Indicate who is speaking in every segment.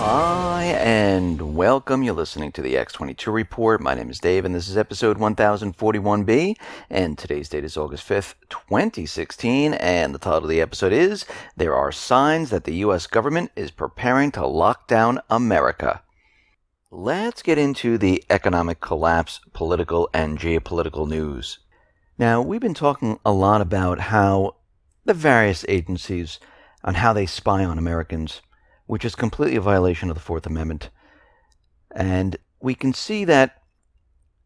Speaker 1: Hi, and welcome. You're listening to the X22 Report. My name is Dave, and this is episode 1041B, and today's date is August 5th, 2016, and the title of the episode is, There Are Signs That the U.S. Government is Preparing to Lock Down America. Let's get into the economic collapse, political, and geopolitical news. Now, we've been talking a lot about how the various agencies, on how they spy on Americans, which is completely a violation of the Fourth Amendment. And we can see that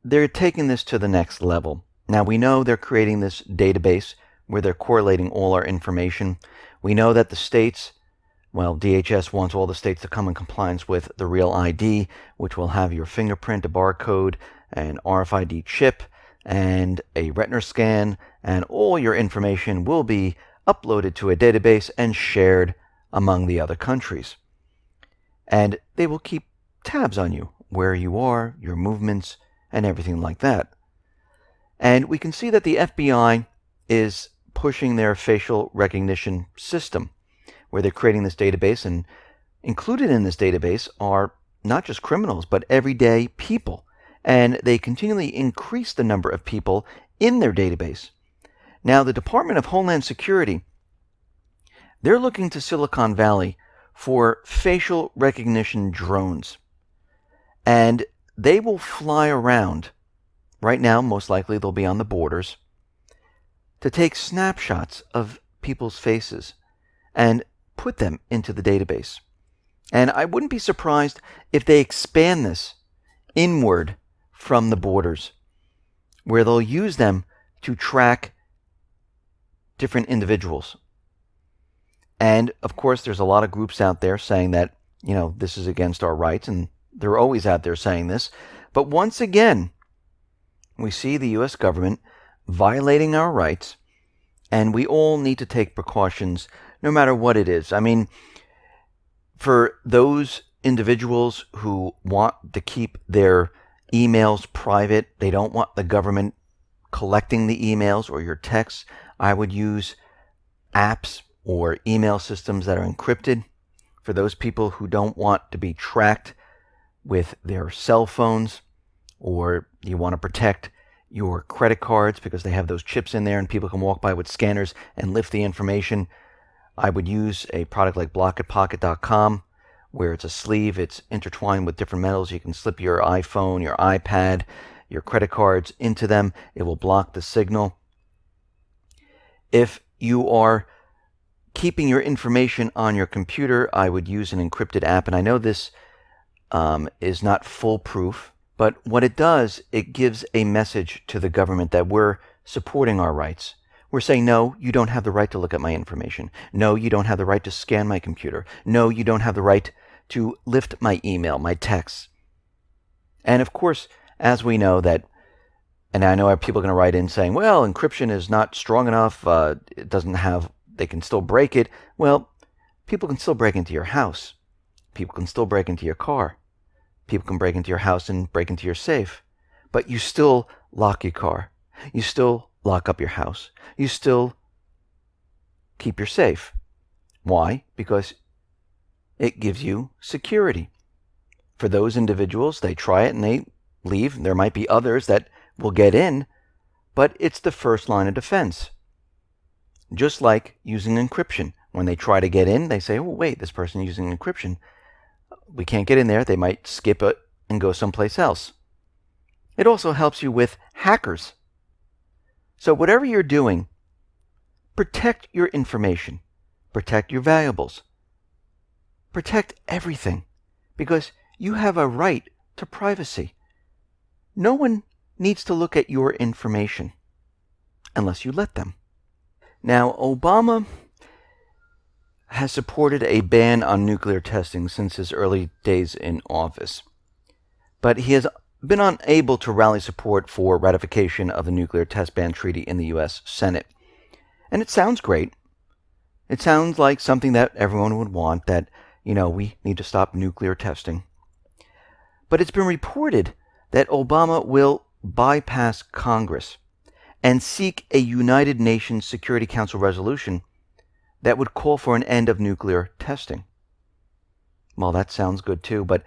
Speaker 1: they're taking this to the next level. Now, we know they're creating this database where they're correlating all our information. We know that the states, DHS wants all the states to come in compliance with the Real ID, which will have your fingerprint, a barcode, an RFID chip, and a retina scan, and all your information will be uploaded to a database and shared among the other countries. And they will keep tabs on you, where you are, your movements, and everything like that. And we can see that the FBI is pushing their facial recognition system, where they're creating this database, and included in this database are not just criminals, but everyday people. And they continually increase the number of people in their database. Now, the Department of Homeland Security, they're looking to Silicon Valley for facial recognition drones. And they will fly around. Right now, most likely they'll be on the borders to take snapshots of people's faces and put them into the database. And I wouldn't be surprised if they expand this inward from the borders, where they'll use them to track different individuals. And, of course, there's a lot of groups out there saying that, this is against our rights, and they're always out there saying this. But once again, we see the U.S. government violating our rights, and we all need to take precautions no matter what it is. I mean, for those individuals who want to keep their emails private, they don't want the government collecting the emails or your texts, I would use apps or email systems that are encrypted. For those people who don't want to be tracked with their cell phones, or you want to protect your credit cards because they have those chips in there and people can walk by with scanners and lift the information, I would use a product like blockitpocket.com, where it's a sleeve, it's intertwined with different metals. You can slip your iPhone, your iPad, your credit cards into them. It will block the signal. If you are keeping your information on your computer, I would use an encrypted app. And I know this is not foolproof, but what it does, it gives a message to the government that we're supporting our rights. We're saying, no, you don't have the right to look at my information. No, you don't have the right to scan my computer. No, you don't have the right to lift my email, my texts. And of course, as we know that, and I know people are going to write in saying, well, encryption is not strong enough, it doesn't have, they can still break it. Well, people can still break into your house. People can still break into your car. People can break into your house and break into your safe. But you still lock your car. You still lock up your house. You still keep your safe. Why? Because it gives you security. For those individuals, they try it and they leave. There might be others that will get in, but it's the first line of defense. Just like using encryption. When they try to get in, they say, oh, wait, this person is using encryption. We can't get in there. They might skip it and go someplace else. It also helps you with hackers. So whatever you're doing, protect your information. Protect your valuables. Protect everything. Because you have a right to privacy. No one needs to look at your information unless you let them. Now, Obama has supported a ban on nuclear testing since his early days in office. But he has been unable to rally support for ratification of the nuclear test ban treaty in the U.S. Senate. And it sounds great. It sounds like something that everyone would want, that, we need to stop nuclear testing. But it's been reported that Obama will bypass Congress and seek a United Nations Security Council resolution that would call for an end of nuclear testing. Well, that sounds good too, but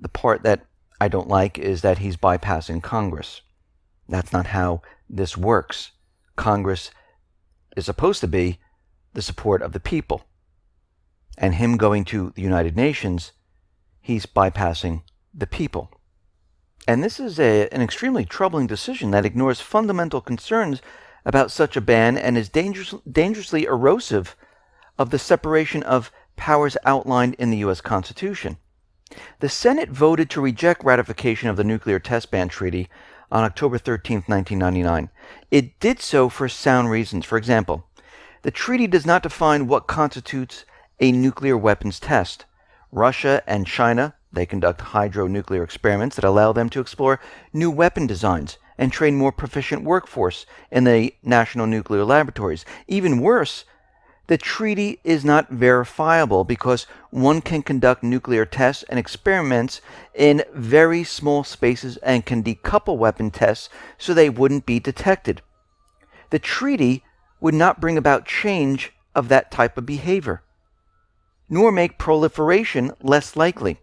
Speaker 1: the part that I don't like is that he's bypassing Congress. That's not how this works. Congress is supposed to be the support of the people. And him going to the United Nations, he's bypassing the people. And this is an extremely troubling decision that ignores fundamental concerns about such a ban and is dangerously erosive of the separation of powers outlined in the U.S. Constitution. The Senate voted to reject ratification of the Nuclear Test Ban Treaty on October 13, 1999. It did so for sound reasons. For example, the treaty does not define what constitutes a nuclear weapons test. Russia and China, they conduct hydronuclear experiments that allow them to explore new weapon designs and train more proficient workforce in the national nuclear laboratories. Even worse, the treaty is not verifiable because one can conduct nuclear tests and experiments in very small spaces and can decouple weapon tests so they wouldn't be detected. The treaty would not bring about change of that type of behavior, nor make proliferation less likely.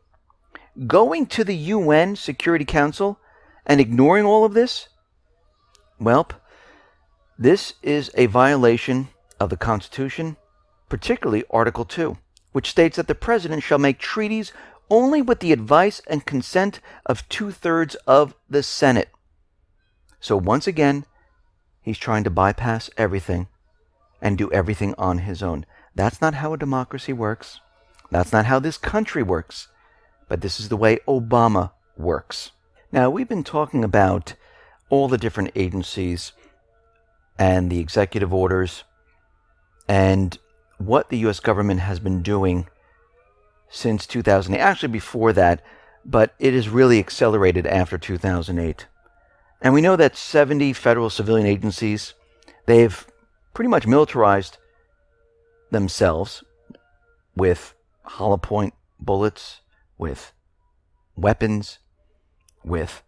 Speaker 1: Going to the UN Security Council and ignoring all of this? Well, this is a violation of the Constitution, particularly Article 2, which states that the President shall make treaties only with the advice and consent of 2/3 of the Senate. So once again, he's trying to bypass everything and do everything on his own. That's not how a democracy works. That's not how this country works. But this is the way Obama works. Now, we've been talking about all the different agencies and the executive orders and what the U.S. government has been doing since 2008. Actually, before that, but it has really accelerated after 2008. And we know that 70 federal civilian agencies, they've pretty much militarized themselves with hollow point bullets, with weapons, with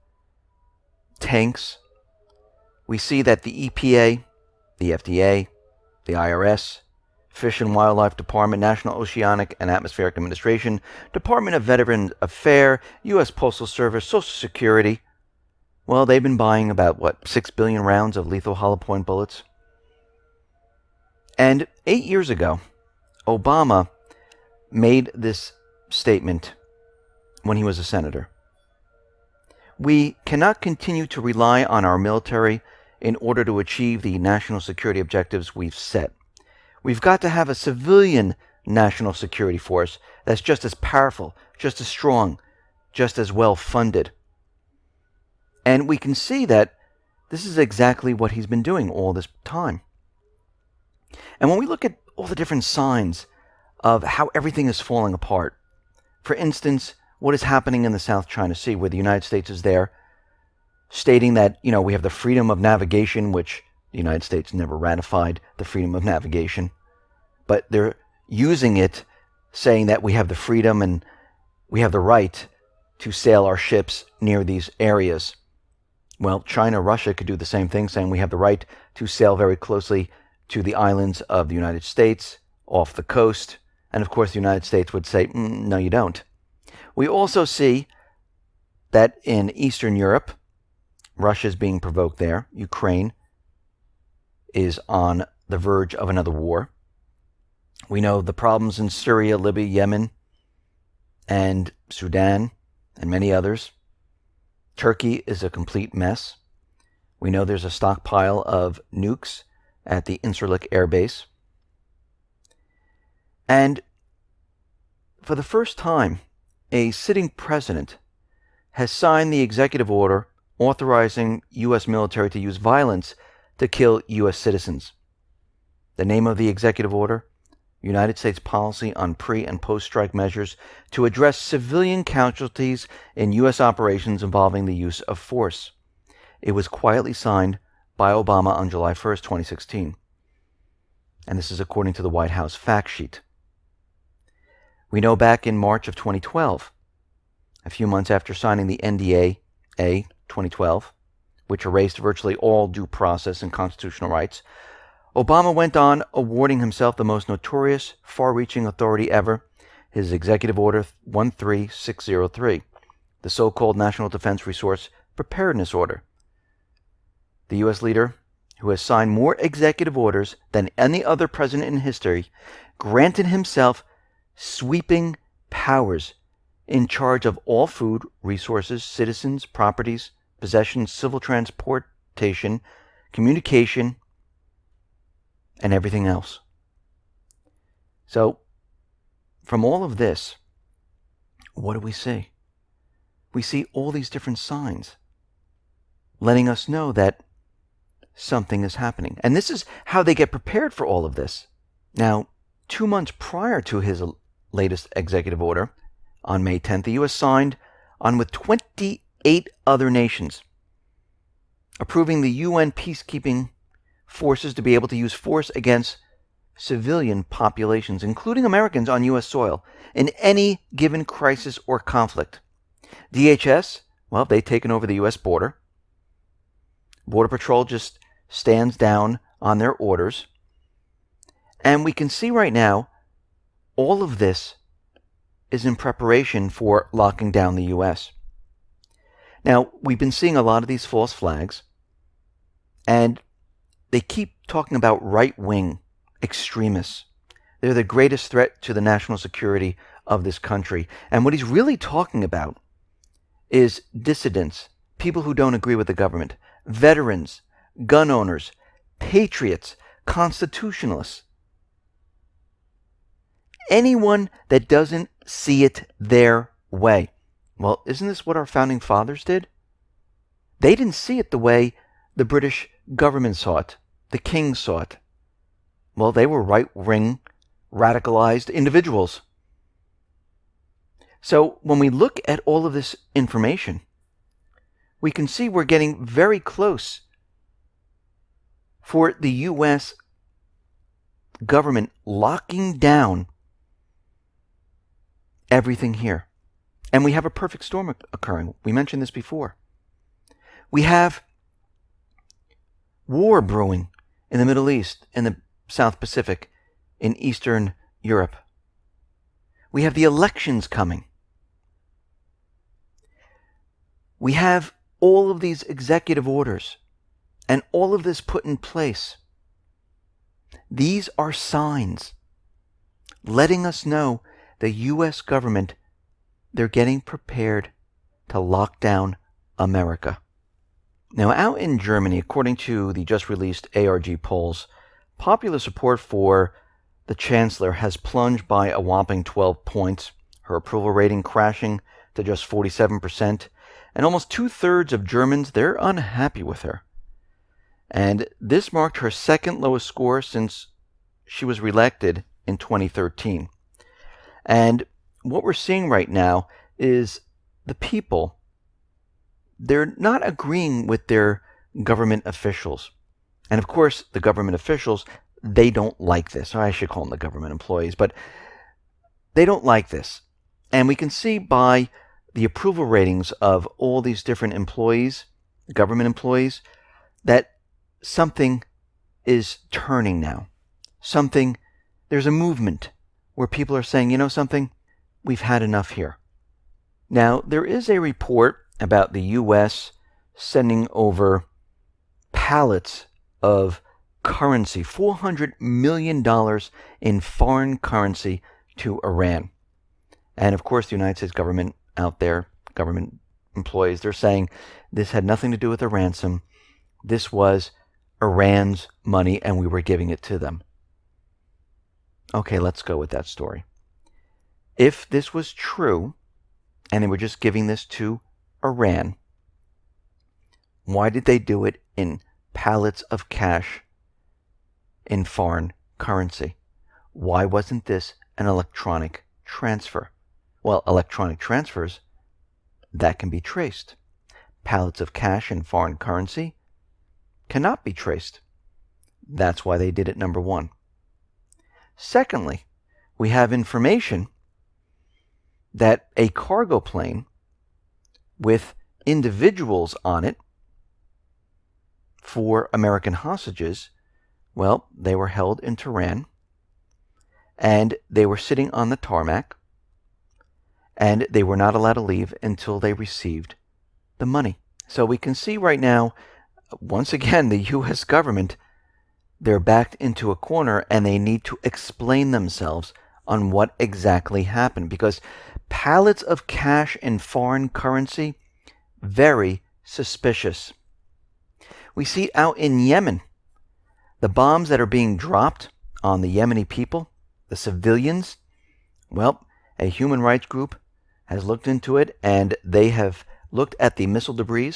Speaker 1: tanks. We see that the EPA, the FDA, the IRS, Fish and Wildlife Department, National Oceanic and Atmospheric Administration, Department of Veterans Affairs, U.S. Postal Service, Social Security, well, they've been buying about, 6 billion rounds of lethal hollow point bullets. And 8 years ago, Obama made this statement when he was a senator. We cannot continue to rely on our military in order to achieve the national security objectives we've set. We've got to have a civilian national security force that's just as powerful, just as strong, just as well funded. And we can see that this is exactly what he's been doing all this time. And when we look at all the different signs of how everything is falling apart, for instance, what is happening in the South China Sea, where the United States is there, stating that, we have the freedom of navigation, which the United States never ratified the freedom of navigation, but they're using it, saying that we have the freedom and we have the right to sail our ships near these areas. Well, China, Russia could do the same thing, saying we have the right to sail very closely to the islands of the United States, off the coast, and of course the United States would say, no, you don't. We also see that in Eastern Europe, Russia is being provoked there. Ukraine is on the verge of another war. We know the problems in Syria, Libya, Yemen, and Sudan, and many others. Turkey is a complete mess. We know there's a stockpile of nukes at the Incirlik Air Base. And for the first time, a sitting president has signed the executive order authorizing U.S. military to use violence to kill U.S. citizens. The name of the executive order: United States Policy on Pre- and Post-Strike Measures to Address Civilian Casualties in U.S. Operations Involving the Use of Force. It was quietly signed by Obama on July 1st, 2016. And this is according to the White House fact sheet. We know back in March of 2012, a few months after signing the NDAA 2012, which erased virtually all due process and constitutional rights, Obama went on awarding himself the most notorious, far-reaching authority ever. his Executive Order 13603, the so-called National Defense Resource Preparedness Order. The U.S. leader, who has signed more executive orders than any other president in history, granted himself sweeping powers in charge of all food, resources, citizens, properties, possessions, civil transportation, communication, and everything else. So, from all of this, what do we see? We see all these different signs letting us know that something is happening. And this is how they get prepared for all of this. Now, 2 months prior to his latest executive order, on May 10th, the U.S. signed on with 28 other nations, approving the UN peacekeeping forces to be able to use force against civilian populations, including Americans on U.S. soil, in any given crisis or conflict. DHS, well, they've taken over the U.S. border. Border Patrol just stands down on their orders. And we can see right now, all of this is in preparation for locking down the U.S. Now, we've been seeing a lot of these false flags, and they keep talking about right-wing extremists. They're the greatest threat to the national security of this country. And what he's really talking about is dissidents, people who don't agree with the government, veterans, gun owners, patriots, constitutionalists. Anyone that doesn't see it their way. Well, isn't this what our founding fathers did? They didn't see it the way the British government saw it, the king saw it. Well, they were right-wing, radicalized individuals. So when we look at all of this information, we can see we're getting very close for the U.S. government locking down everything here. And we have a perfect storm occurring. We mentioned this before. We have war brewing in the Middle East, in the South Pacific, in Eastern Europe. We have the elections coming. We have all of these executive orders and all of this put in place. These are signs letting us know the U.S. government, they're getting prepared to lock down America. Now, out in Germany, according to the just released ARG polls, popular support for the chancellor has plunged by a whopping 12 points, her approval rating crashing to just 47%, and almost 2/3 of Germans, they're unhappy with her. And this marked her second lowest score since she was reelected in 2013. And what we're seeing right now is the people, they're not agreeing with their government officials. And of course, the government officials, they don't like this. Or I should call them the government employees, but they don't like this. And we can see by the approval ratings of all these different employees, government employees, that something is turning now. There's a movement where people are saying, you know something, we've had enough here. Now, there is a report about the U.S. sending over pallets of currency, $400 million in foreign currency to Iran. And of course, the United States government out there, government employees, they're saying this had nothing to do with a ransom. This was Iran's money and we were giving it to them. Okay, let's go with that story. If this was true, and they were just giving this to Iran, why did they do it in pallets of cash in foreign currency? Why wasn't this an electronic transfer? Well, electronic transfers, that can be traced. Pallets of cash in foreign currency cannot be traced. That's why they did it, number one. Secondly, we have information that a cargo plane with individuals on it for American hostages, well, they were held in Tehran, and they were sitting on the tarmac, and they were not allowed to leave until they received the money. So we can see right now, once again, the U.S. government, they're backed into a corner and they need to explain themselves on what exactly happened, because pallets of cash in foreign currency, very suspicious. We see out in Yemen, the bombs that are being dropped on the Yemeni people, the civilians. Well, a human rights group has looked into it, and they have looked at the missile debris,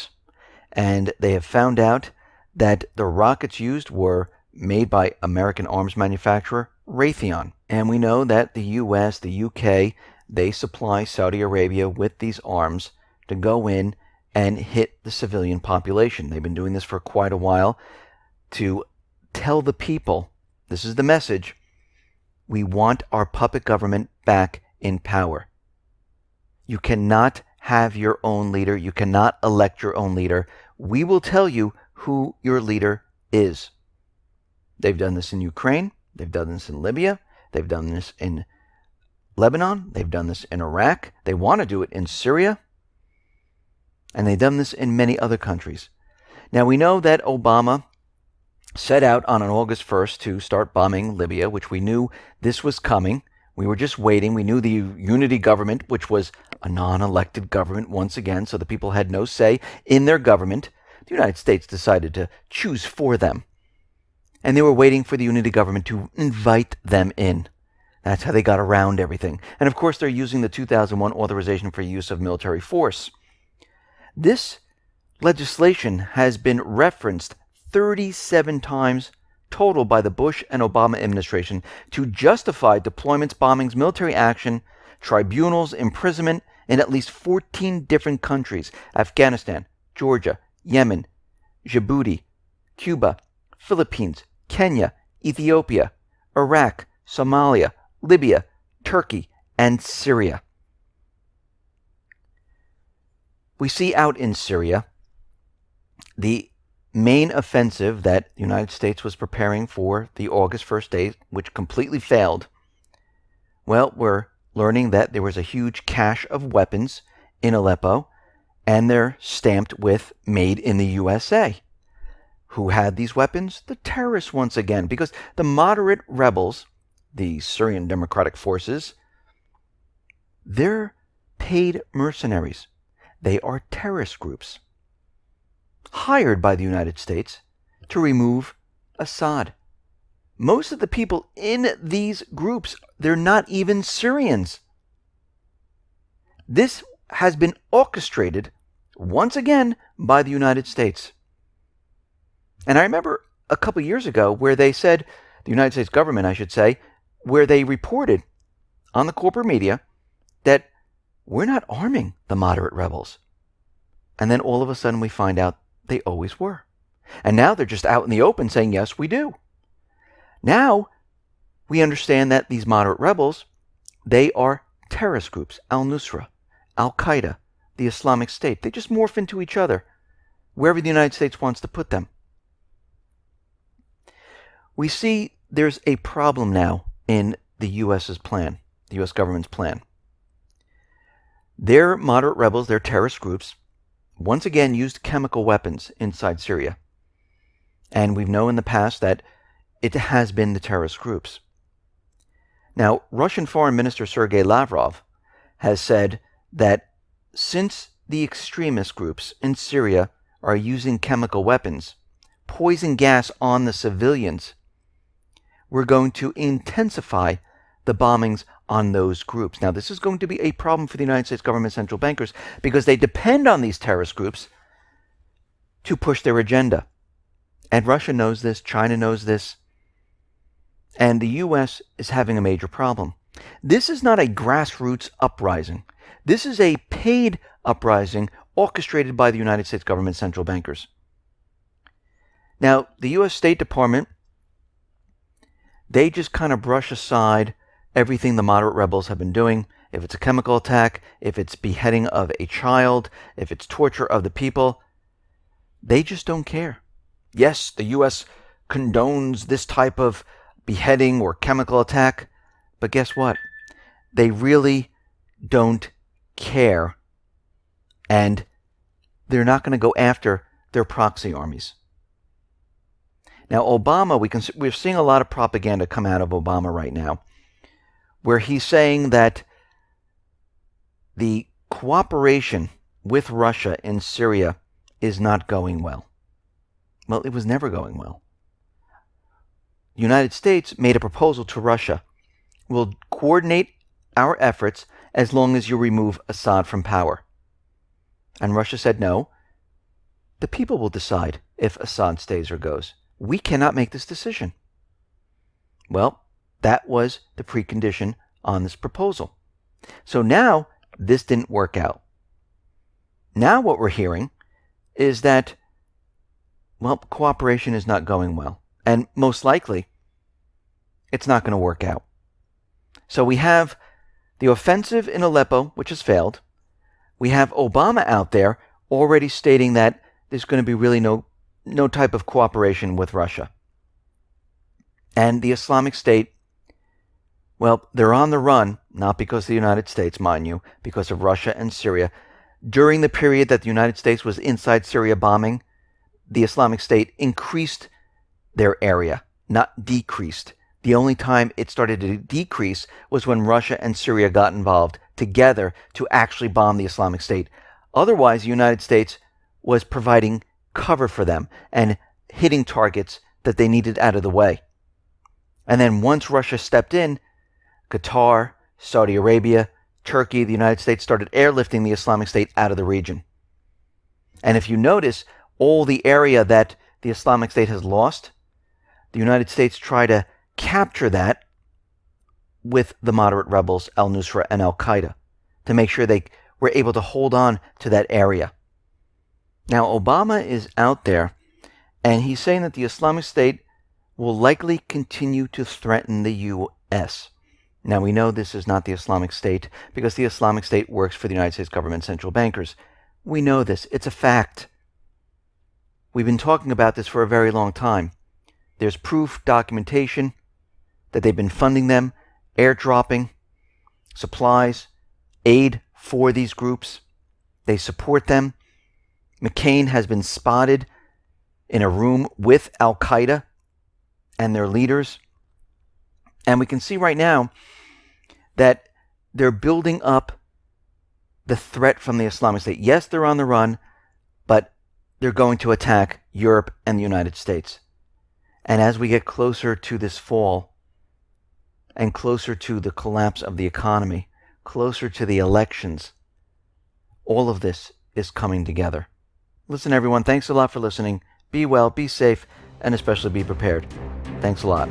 Speaker 1: and they have found out that the rockets used were made by American arms manufacturer Raytheon. And we know that the US, the UK, they supply Saudi Arabia with these arms to go in and hit the civilian population. They've been doing this for quite a while to tell the people, this is the message, we want our puppet government back in power. You cannot have your own leader. You cannot elect your own leader. We will tell you who your leader is. They've done this in Ukraine. They've done this in Libya. They've done this in Lebanon. They've done this in Iraq. They want to do it in Syria. And they've done this in many other countries. Now, we know that Obama set out on August 1st to start bombing Libya, which we knew this was coming. We were just waiting. We knew the unity government, which was a non-elected government once again, so the people had no say in their government. The United States decided to choose for them. And they were waiting for the unity government to invite them in. That's how they got around everything. And of course, they're using the 2001 authorization for use of military force. This legislation has been referenced 37 times total by the Bush and Obama administration to justify deployments, bombings, military action, tribunals, imprisonment in at least 14 different countries: Afghanistan, Georgia, Yemen, Djibouti, Cuba, Philippines, Kenya, Ethiopia, Iraq, Somalia, Libya, Turkey, and Syria. We see out in Syria the main offensive that the United States was preparing for the August 1st day, which completely failed. Well, we're learning that there was a huge cache of weapons in Aleppo, and they're stamped with "Made in the USA." Who had these weapons? The terrorists once again, because the moderate rebels, the Syrian Democratic Forces, they're paid mercenaries. They are terrorist groups hired by the United States to remove Assad. Most of the people in these groups, they're not even Syrians. This has been orchestrated once again by the United States. And I remember a couple years ago where they said, the United States government, I should say, where they reported on the corporate media that we're not arming the moderate rebels. And then all of a sudden we find out they always were. And now they're just out in the open saying, yes, we do. Now we understand that these moderate rebels, they are terrorist groups: Al-Nusra, Al-Qaeda, the Islamic State. They just morph into each other wherever the United States wants to put them. We see there's a problem now in the U.S.'s plan, the U.S. government's plan. Their moderate rebels, their terrorist groups, once again used chemical weapons inside Syria. And we've known in the past that it has been the terrorist groups. Now, Russian Foreign Minister Sergei Lavrov has said that since the extremist groups in Syria are using chemical weapons, poison gas on the civilians, we're going to intensify the bombings on those groups. Now, this is going to be a problem for the United States government central bankers because they depend on these terrorist groups to push their agenda. And Russia knows this, China knows this, and the U.S. is having a major problem. This is not a grassroots uprising. This is a paid uprising orchestrated by the United States government central bankers. Now, the U.S. State Department, they just kind of brush aside everything the moderate rebels have been doing. If it's a chemical attack, if it's beheading of a child, if it's torture of the people, they just don't care. Yes, the U.S. condones this type of beheading or chemical attack, but guess what? They really don't care, and they're not going to go after their proxy armies. Now, Obama, we're seeing a lot of propaganda come out of Obama right now, where he's saying that the cooperation with Russia in Syria is not going well. Well, it was never going well. The United States made a proposal to Russia. We'll coordinate our efforts as long as you remove Assad from power. And Russia said no. The people will decide if Assad stays or goes. We cannot make this decision. Well, that was the precondition on this proposal. So now, this didn't work out. Now what we're hearing is that, well, cooperation is not going well. And most likely, it's not going to work out. So we have the offensive in Aleppo, which has failed. We have Obama out there already stating that there's going to be really no type of cooperation with Russia. And the Islamic State, well, they're on the run, not because of the United States, mind you, because of Russia and Syria. During the period that the United States was inside Syria bombing, the Islamic State increased their area, not decreased. The only time it started to decrease was when Russia and Syria got involved together to actually bomb the Islamic State. Otherwise, the United States was providing cover for them and hitting targets that they needed out of the way. And then once Russia stepped in, Qatar, Saudi Arabia, Turkey, the United States started airlifting the Islamic State out of the region. And if you notice, all the area that the Islamic State has lost, the United States tried to capture that with the moderate rebels, al-Nusra and al-Qaeda, to make sure they were able to hold on to that area. Now, Obama is out there, and he's saying that the Islamic State will likely continue to threaten the U.S. Now, we know this is not the Islamic State because the Islamic State works for the United States government central bankers. We know this. It's a fact. We've been talking about this for a very long time. There's proof, documentation that they've been funding them, airdropping supplies, aid for these groups. They support them. McCain has been spotted in a room with al-Qaeda and their leaders. And we can see right now that they're building up the threat from the Islamic State. Yes, they're on the run, but they're going to attack Europe and the United States. And as we get closer to this fall and closer to the collapse of the economy, closer to the elections, all of this is coming together. Listen, everyone, thanks a lot for listening. Be well, be safe, and especially be prepared. Thanks a lot.